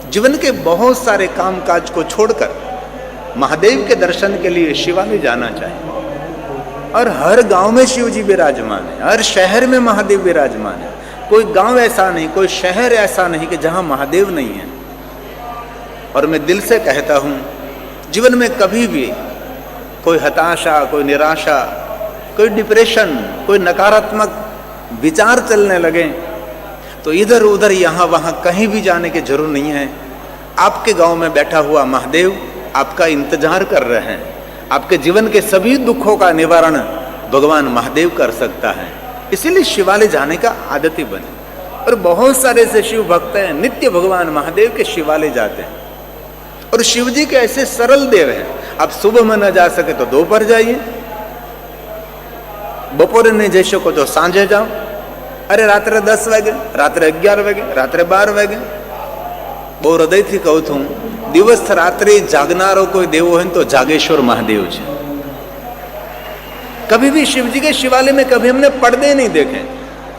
जीवन के बहुत सारे कामकाज को छोड़कर महादेव के दर्शन के लिए शिवालय जाना चाहिए। और हर गांव में शिव जी विराजमान है, हर शहर में महादेव विराजमान है। कोई गांव ऐसा नहीं, कोई शहर ऐसा नहीं कि जहां महादेव नहीं है। और मैं दिल से कहता हूं, जीवन में कभी भी कोई हताशा, कोई निराशा, कोई डिप्रेशन, कोई नकारात्मक विचार चलने लगे तो इधर उधर यहाँ वहाँ कहीं भी जाने की जरूरत नहीं है। आपके गांव में बैठा हुआ महादेव आपका इंतजार कर रहे हैं। आपके जीवन के सभी दुखों का निवारण भगवान महादेव कर सकता है। इसीलिए शिवालय जाने का आदती बने। और बहुत सारे ऐसे शिव भक्त हैं, नित्य भगवान महादेव के शिवालय जाते हैं। और शिव जी के ऐसे सरल देव हैं, आप सुबह में न जा सके तो दोपहर जाइए, बपोरे नहीं जैसे को तो सांझे जाओ। अरे रात्रे 10 वागे, रात्रे 11 वागे, रात्रे 12 वागे। બહુ હૃદયથી કહું છું, દિવસ રાત્રે જાગનારો કોઈ દેવો હોય તો जागेश्वर महादेव છે। कभी भी शिव जी के शिवालय में कभी हमने पर्दे नहीं देखे।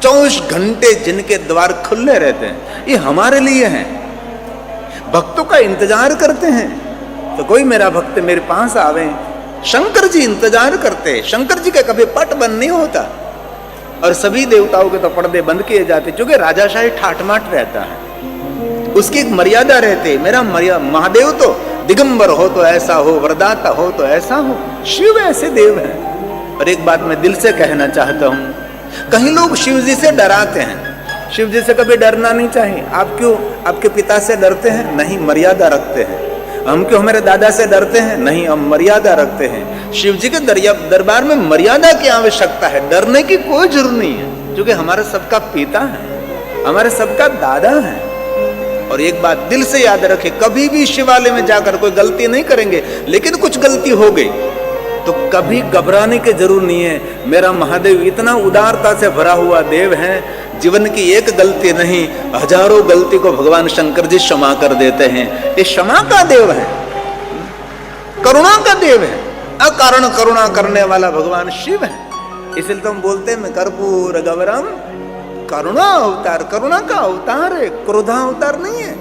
24 घंटे जिनके द्वार खुले रहते हैं, ये हमारे लिए हैं, भक्तों का इंतजार करते हैं। तो कोई मेरा भक्त मेरे पास आवे, शंकर जी इंतजार करते हैं। शंकर जी का कभी पट बंद नहीं होता। और सभी देवताओं के तो पर्दे बंद किए जाते, क्योंकि राजाशाही ठाटमाट रहता है, उसकी एक मर्यादा रहती है। मेरा महादेव तो दिगंबर हो तो ऐसा हो, वरदाता हो तो ऐसा हो। शिव ऐसे देव हैं। और एक बात मैं दिल से कहना चाहता हूं, कहीं लोग शिव जी से डराते हैं। शिव जी से कभी डरना नहीं चाहिए। आप क्यों आपके पिता से डरते हैं? नहीं, मर्यादा रखते हैं। हम क्यों हमारे दादा से डरते हैं? नहीं, हम मर्यादा रखते हैं। शिव जी के दरबार में मर्यादा की आवश्यकता है, डरने की कोई जरूरत नहीं है, क्योंकि हमारा सबका पिता है, हमारे सबका दादा है। और एक बात दिल से याद रखें, कभी भी शिवालय में जाकर कोई गलती नहीं करेंगे, लेकिन कुछ गलती हो गई तो कभी घबराने की जरूरत नहीं है। मेरा महादेव इतना उदारता से भरा हुआ देव है, जीवन की एक गलती नहीं, हजारों गलती को भगवान शंकर जी क्षमा कर देते हैं। ये क्षमा का देव है, करुणा का देव है। अकारण करुणा करने वाला भगवान शिव है। इसलिए तो हम बोलते हैं, कर्पूर गौरम करुणा अवतार, करुणा का अवतार है, क्रोधा अवतार नहीं है।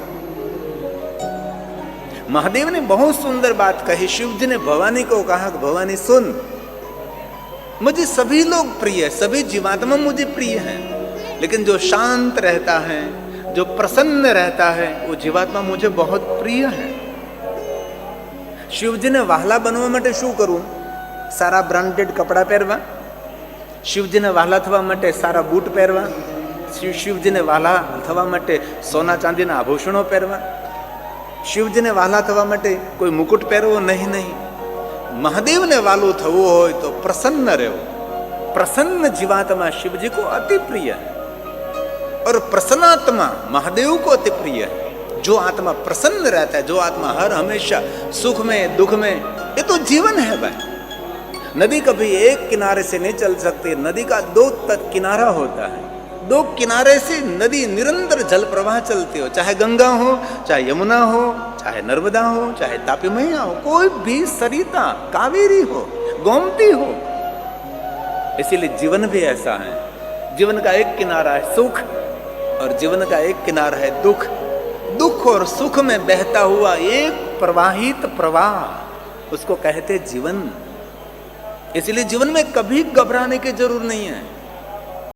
महादेव ने बहुत सुंदर बात कही। शिव जी ने भवानी को कहा, भवानी सुन, मुझे सभी लोग प्रिय है, सभी जीवात्मा मुझे प्रिय है, लेकिन जो शांत रहता है, जो प्रसन्न रहता है, वो जीवात्मा मुझे बहुत प्रिय है। शिव जी ने वहाला बनवा माटे शू करूं? सारा ब्रांडेड कपड़ा पहरवा। शिव जी ने वहाला थवा माटे सारा बूट पहरवा। शिव जी ने वहाला थवा माटे सोना चांदीना आभूषणों पहरवा। शिव जी ने वहाला थवा माटे कोई मुकुट पहरવો नहीं। महादेव ने वालो थवो होय तो प्रसन्न रहो। प्रसन्न जीवात्मा शिव जी को अति प्रिय है, और प्रसन्नात्मा महादेव को अति प्रिय है। जो आत्मा प्रसन्न रहता है, जो आत्मा हर हमेशा सुख में दुख में, ये तो जीवन है भाई। नदी कभी एक किनारे से नहीं चल सकती, नदी का 2 किनारा होता है। 2 किनारे से नदी निरंतर जल प्रवाह चलती हो, चाहे गंगा हो, चाहे यमुना हो, चाहे नर्मदा हो, चाहे तापी मैया हो, कोई भी सरिता, कावेरी हो, गोमती हो। इसीलिए जीवन भी ऐसा है। जीवन का एक किनारा है सुख, और जीवन का एक किनारा है दुख। दुख और सुख में बहता हुआ एक प्रवाहित प्रवाह, उसको कहते जीवन। इसलिए जीवन में कभी घबराने की जरूरत नहीं है।